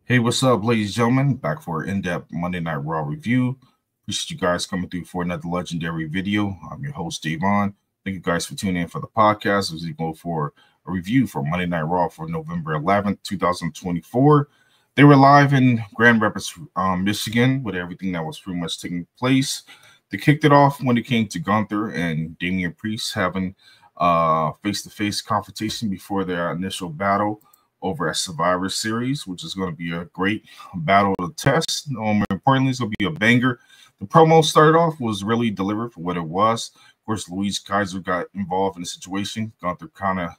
Hey, what's up, ladies and gentlemen? Back for an in-depth Monday Night Raw review. Appreciate you guys coming through for another legendary video. I'm your host, Davon. Thank you guys for tuning in for the podcast as we go for a review for Monday Night Raw for November 11th, 2024. They were live in Grand Rapids, Michigan, with everything that was pretty much taking place. They kicked it off when it came to Gunther and Damian Priest having face-to-face confrontation before their initial battle over at Survivor Series, which is going to be a great battle to test. More importantly, it's going to be a banger. The promo started off was really delivered for what it was. Of course, Louise Kaiser got involved in the situation. Gunther kind of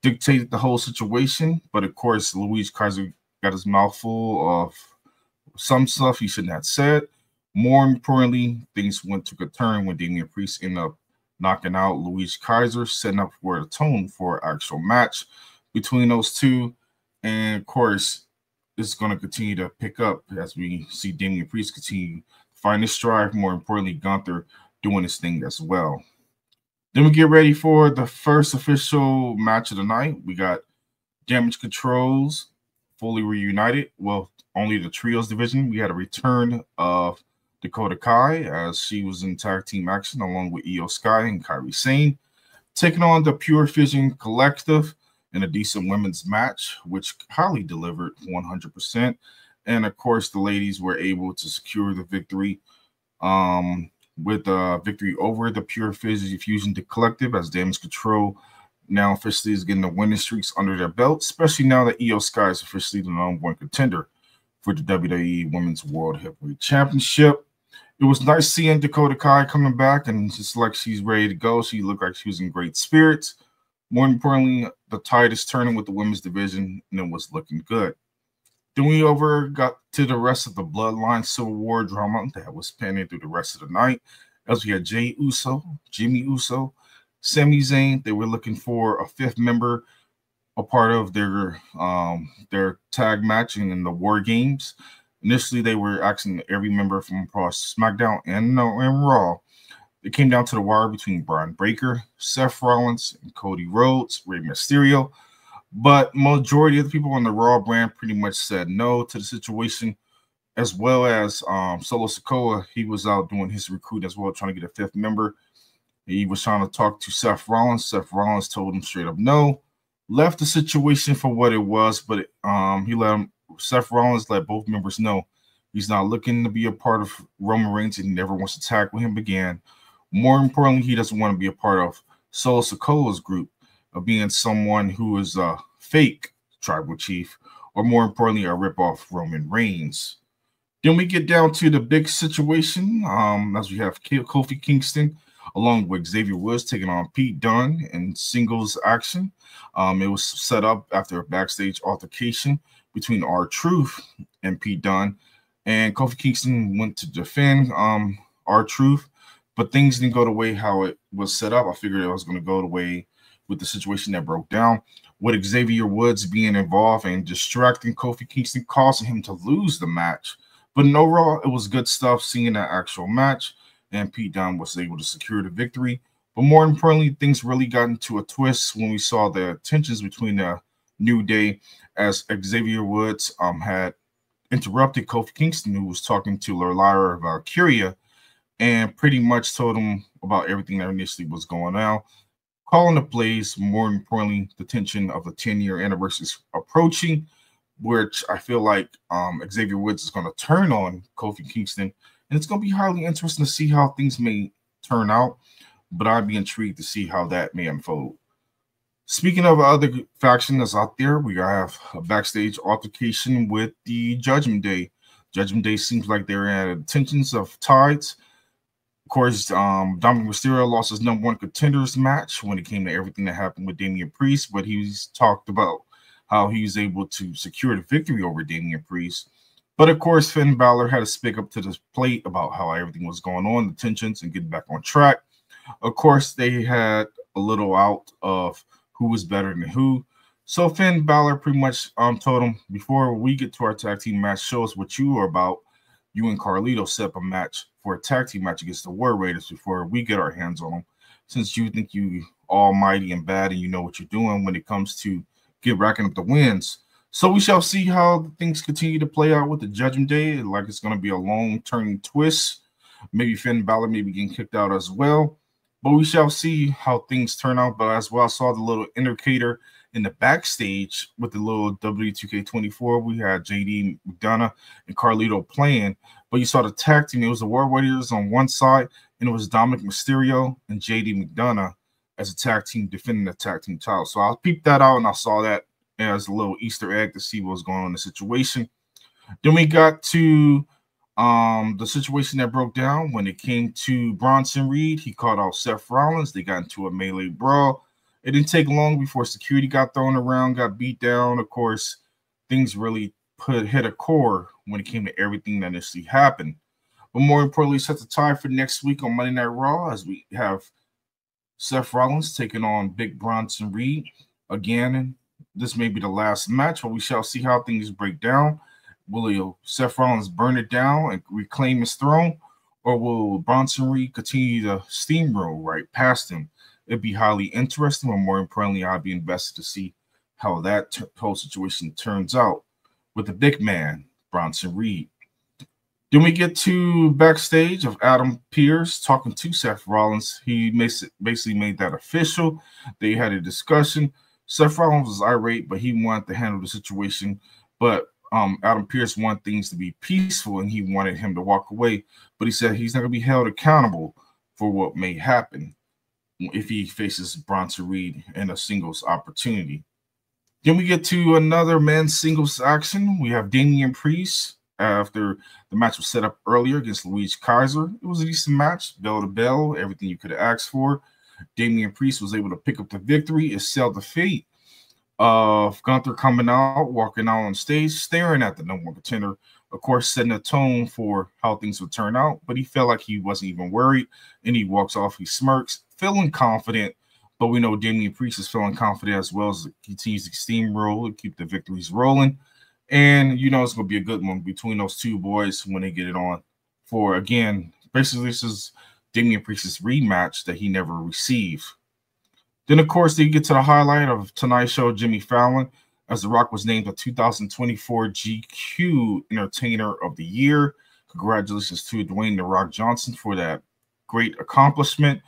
dictated the whole situation, but of course, Louise Kaiser got his mouth full of some stuff he shouldn't have said. More importantly, things took a turn when Damian Priest ended up knocking out Louise Kaiser, setting up for the tone for an actual match between those two. And of course, it's going to continue to pick up as we see Damian Priest continue to find his stride. More importantly, Gunther doing his thing as well. Then we get ready for the first official match of the night. We got Damage Controls fully reunited. Well, only the trios division. We had a return of Dakota Kai as she was in tag team action along with Io Sky and Kairi Sane, taking on the Pure Fusion Collective in a decent women's match, which highly delivered 100%. And of course, the ladies were able to secure the victory with a victory over the Pure Fusion Collective, as Damage Control now officially is getting the winning streaks under their belt, especially now that Io Sky is officially the number one contender for the WWE Women's World Heavyweight Championship. It was nice seeing Dakota Kai coming back, and just like she's ready to go. She looked like she was in great spirits. More importantly, the tide is turning with the women's division, and it was looking good. Then we got to the rest of the Bloodline Civil War drama that was panning through the rest of the night, as we had Jey Uso, Jimmy Uso, Sami Zayn. They were looking for a fifth member, a part of their tag match in the War Games. Initially, they were asking every member from across SmackDown and Raw. It came down to the wire between Braun Breaker, Seth Rollins, and Cody Rhodes, Rey Mysterio. But majority of the people on the Raw brand pretty much said no to the situation, as well as Solo Sikoa. He was out doing his recruit as well, trying to get a fifth member. He was trying to talk to Seth Rollins. Seth Rollins told him straight up no. Left the situation for what it was, but Seth Rollins let both members know he's not looking to be a part of Roman Reigns and he never wants to tag with him again. More importantly, he doesn't want to be a part of Solo Sikoa's group of being someone who is a fake tribal chief, or more importantly, a ripoff Roman Reigns. Then we get down to the big situation, as we have Kofi Kingston along with Xavier Woods taking on Pete Dunne in singles action. It was set up after a backstage altercation between R-Truth and Pete Dunne, and Kofi Kingston went to defend R-Truth, but things didn't go the way how it was set up. I figured it was going to go the way with the situation that broke down, with Xavier Woods being involved and distracting Kofi Kingston, causing him to lose the match. But in overall, it was good stuff seeing that actual match, and Pete Dunne was able to secure the victory. But more importantly, things really got into a twist when we saw the tensions between the New Day, as Xavier Woods had interrupted Kofi Kingston, who was talking to Lyra Valkyria, and pretty much told him about everything that initially was going on, calling the plays. More importantly, the tension of the 10-year anniversary is approaching, which I feel like Xavier Woods is going to turn on Kofi Kingston, and it's going to be highly interesting to see how things may turn out, but I'd be intrigued to see how that may unfold. Speaking of other faction that's out there, we have a backstage altercation with the Judgment Day. Judgment Day seems like they're at tensions of tides. Of course, Dominic Mysterio lost his number one contenders match when it came to everything that happened with Damian Priest, but he's talked about how he was able to secure the victory over Damian Priest. But of course, Finn Balor had to speak up to the plate about how everything was going on, the tensions, and getting back on track. Of course, they had a little out of who was better than who. So Finn Balor pretty much told him, before we get to our tag team match, show us what you are about. You and Carlito set up a match for a tag team match against the War Raiders before we get our hands on them, since you think you almighty and bad and you know what you're doing when it comes to racking up the wins. So we shall see how things continue to play out with the Judgment Day. Like it's going to be a long turning twist. Maybe Finn Balor may be getting kicked out as well. But we shall see how things turn out. But as well, I saw the little indicator in the backstage with the little W2K24. We had JD McDonough and Carlito playing. But you saw the tag team. It was the War Warriors on one side, and it was Dominic Mysterio and JD McDonough as a tag team defending the tag team title. So I peeped that out, and I saw that as a little Easter egg to see what was going on in the situation. Then we got to the situation that broke down when it came to Bronson Reed. He called out Seth Rollins. They got into a melee brawl. It didn't take long before security got thrown around, got beat down. Of course, things really hit a core when it came to everything that initially happened. But more importantly, set the tie for next week on Monday Night Raw as we have Seth Rollins taking on Big Bronson Reed again. This may be the last match, but we shall see how things break down. Will Seth Rollins burn it down and reclaim his throne, or will Bronson Reed continue to steamroll right past him? It'd be highly interesting, but more importantly, I'd be invested to see how that whole situation turns out with the big man, Bronson Reed. Then we get to backstage of Adam Pearce talking to Seth Rollins. He basically made that official. They had a discussion. Seth Rollins was irate, but he wanted to handle the situation. But Adam Pearce wanted things to be peaceful, and he wanted him to walk away. But he said he's not going to be held accountable for what may happen if he faces Bronson Reed in a singles opportunity. Then we get to another men's singles action. We have Damian Priest after the match was set up earlier against Luigi Kaiser. It was a decent match, bell to bell, everything you could have asked for. Damian Priest was able to pick up the victory. It sealed the fate of Gunther coming out, walking out on stage, staring at the number one contender, of course, setting a tone for how things would turn out. But he felt like he wasn't even worried, and he walks off, he smirks, feeling confident. But we know Damian Priest is feeling confident as well as he continues to steamroll and keep the victories rolling. And you know it's going to be a good one between those two boys when they get it on for, again, basically this is Damian Priest's rematch that he never received. Then, of course, they get to the highlight of tonight's show, Jimmy Fallon, as The Rock was named the 2024 GQ Entertainer of the Year. Congratulations to Dwayne The Rock Johnson for that great accomplishment.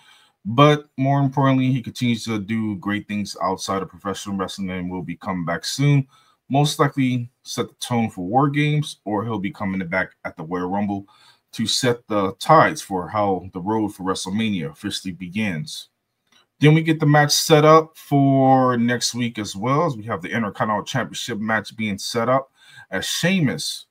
But more importantly, he continues to do great things outside of professional wrestling and will be coming back soon. Most likely set the tone for War Games, or he'll be coming back at the Royal Rumble to set the tides for how the road for WrestleMania officially begins. Then we get the match set up for next week as well, as we have the Intercontinental Championship match being set up, as Sheamus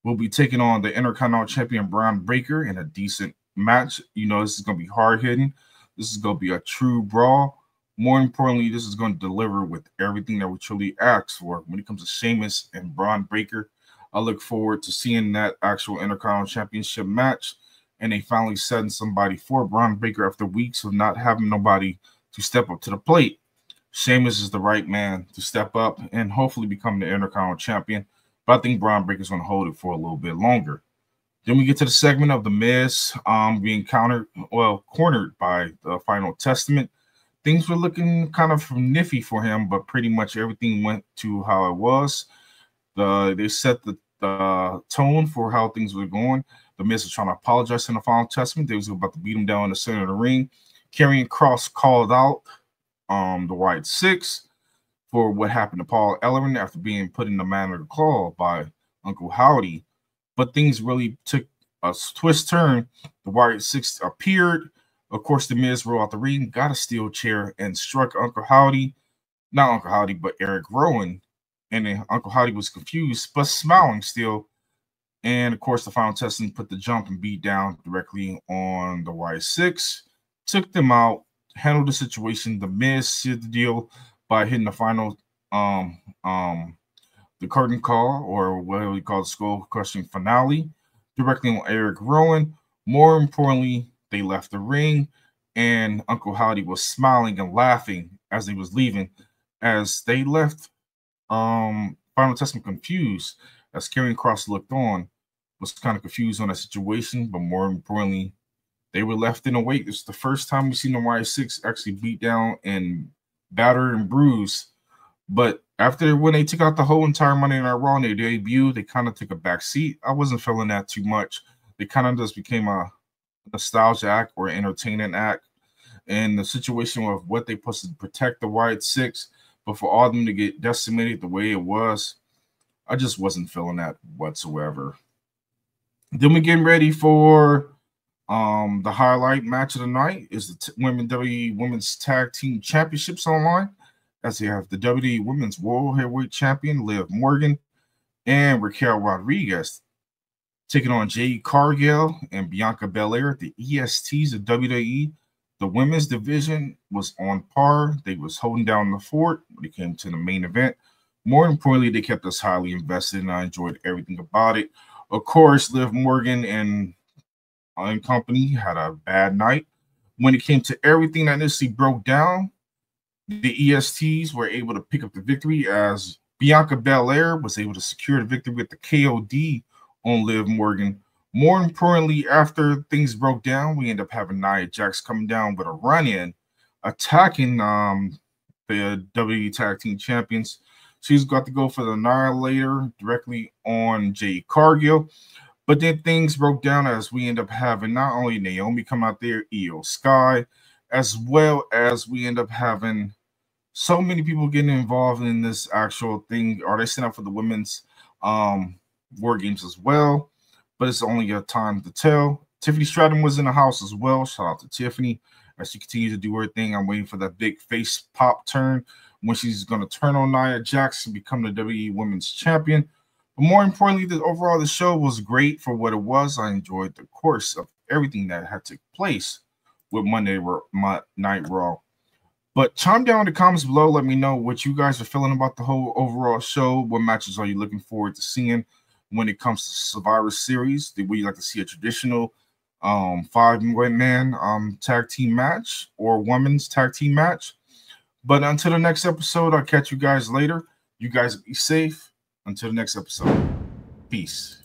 will be taking on the Intercontinental Champion Braun Breaker in a decent match. You know, this is going to be hard-hitting. This is going to be a true brawl. More importantly, this is going to deliver with everything that we truly ask for when it comes to Sheamus and Braun Breaker. I look forward to seeing that actual Intercontinental Championship match, and they finally setting somebody for Braun Breaker after weeks of not having nobody to step up to the plate. Sheamus is the right man to step up and hopefully become the Intercontinental Champion, but I think Braun Breaker is going to hold it for a little bit longer. Then we get to the segment of The Miz being cornered by the Final Testament. Things were looking kind of niffy for him, but pretty much everything went to how it was. They set the tone for how things were going. The Miz was trying to apologize in the Final Testament. They was about to beat him down in the center of the ring. Karrion Kross called out the Wyatt Six for what happened to Paul Ellering after being put in the man of the claw by Uncle Howdy. But things really took a twist turn. The Wyatt Six appeared. Of course, the Miz rolled out the ring, got a steel chair, and struck Uncle Howdy. Not Uncle Howdy, but Eric Rowan. And then Uncle Howdy was confused, but smiling still. And, of course, the Final Testament put the jump and beat down directly on the Wyatt Six. Took them out, handled the situation. The Miz sealed the deal by hitting the final the curtain call, or what we call the skull crushing finale, directly on Eric Rowan. More importantly, they left the ring, and Uncle Howdy was smiling and laughing as he was leaving. As they left, Final Testament confused, as Karrion Kross looked on, was kind of confused on that situation, but more importantly, they were left in a wait. This is the first time we've seen the Wyatt Six actually beat down and battered and bruised. But After when they took out the whole entire Monday Night Raw and they debut, they kind of took a back seat. I wasn't feeling that too much. They kind of just became a nostalgia act or entertainment act. And the situation of what they supposed to protect the Wyatt Six, but for all of them to get decimated the way it was, I just wasn't feeling that whatsoever. Then we getting ready for the highlight match of the night is the Women WWE Women's Tag Team Championships online, as they have the WWE Women's World Heavyweight Champion Liv Morgan and Raquel Rodriguez taking on Jade Cargill and Bianca Belair, the ESTs of WWE. The women's division was on par. They was holding down the fort when it came to the main event. More importantly, they kept us highly invested, and I enjoyed everything about it. Of course, Liv Morgan and company had a bad night. When it came to everything that initially broke down, the ESTs were able to pick up the victory as Bianca Belair was able to secure the victory with the KOD on Liv Morgan. More importantly, after things broke down, we end up having Nia Jax coming down with a run-in, attacking the WWE Tag Team Champions. She's got to go for the Annihilator directly on Jade Cargill. But then things broke down as we end up having not only Naomi come out there, Io Sky, as well as we end up having so many people getting involved in this actual thing. Are they setting up for the women's war games as well? But it's only a time to tell. Tiffany Stratton was in the house as well. Shout out to Tiffany as she continues to do her thing. I'm waiting for that big face pop turn when she's going to turn on Nia Jax and become the WWE Women's Champion. But more importantly, overall, the show was great for what it was. I enjoyed the course of everything that had took place with Monday Night Raw. But chime down in the comments below. Let me know what you guys are feeling about the whole overall show. What matches are you looking forward to seeing when it comes to Survivor Series? Would you like to see a traditional 5-man tag team match or women's tag team match? But until the next episode, I'll catch you guys later. You guys be safe. Until the next episode. Peace.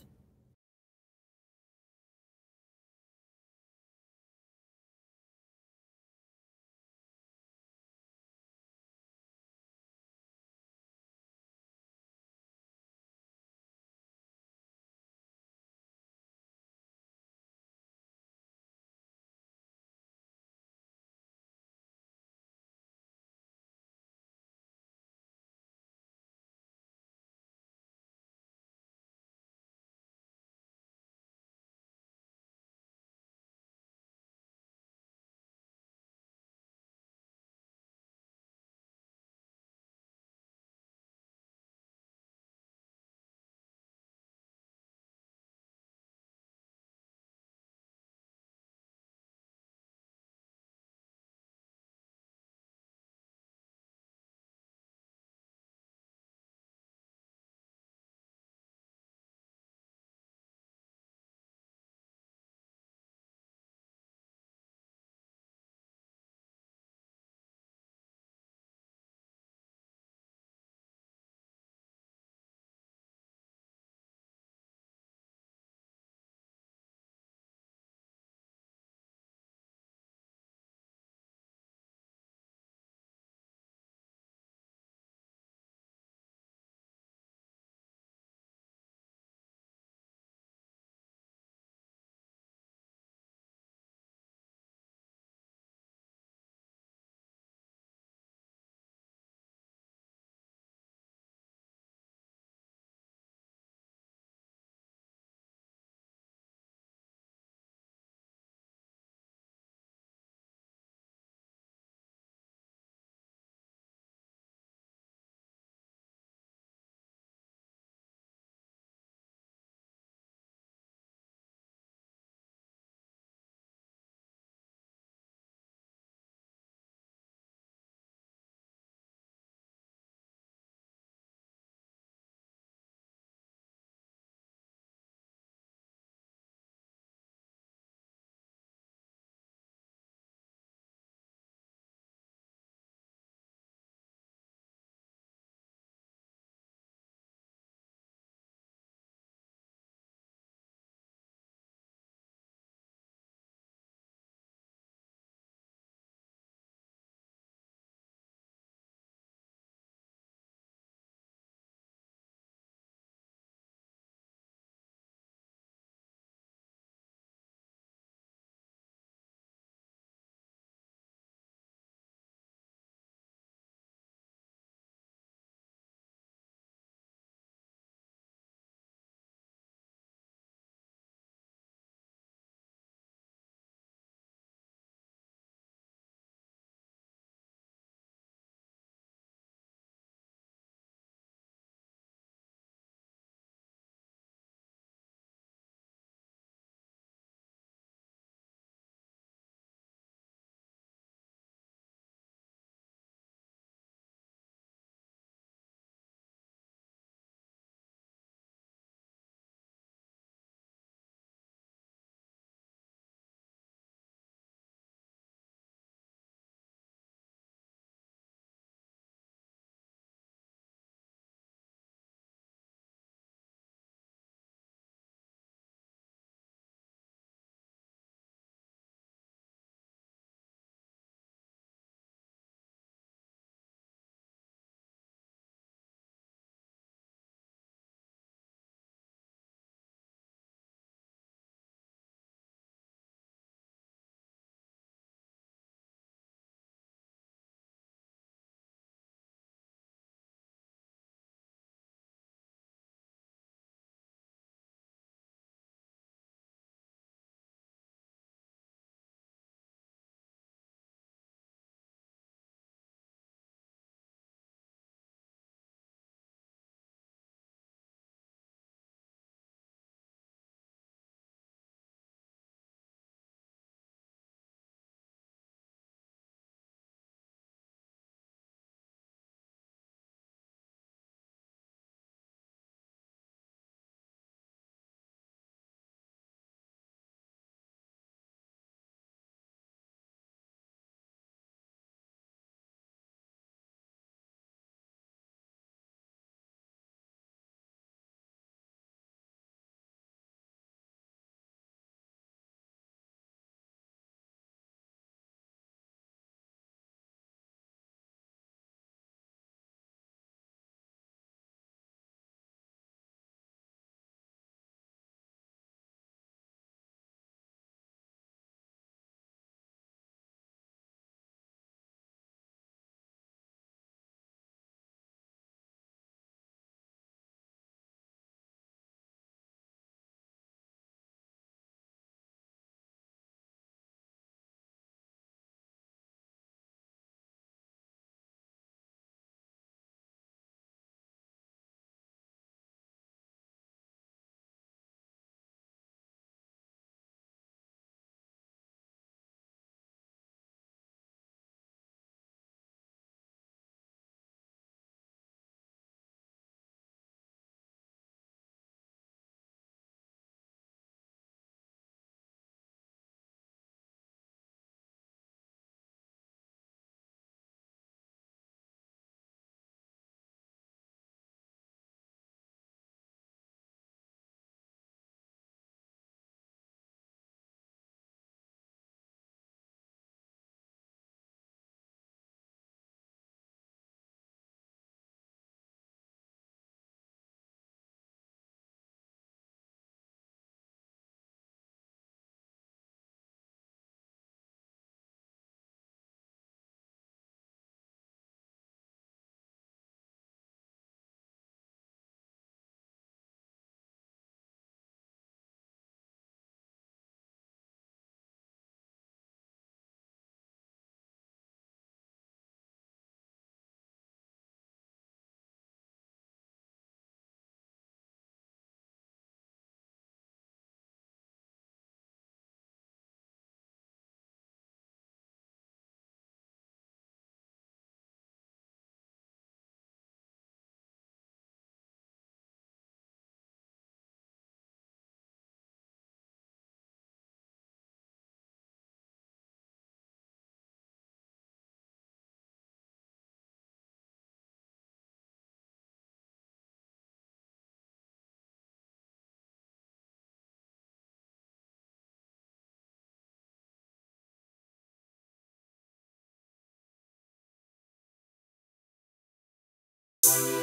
you.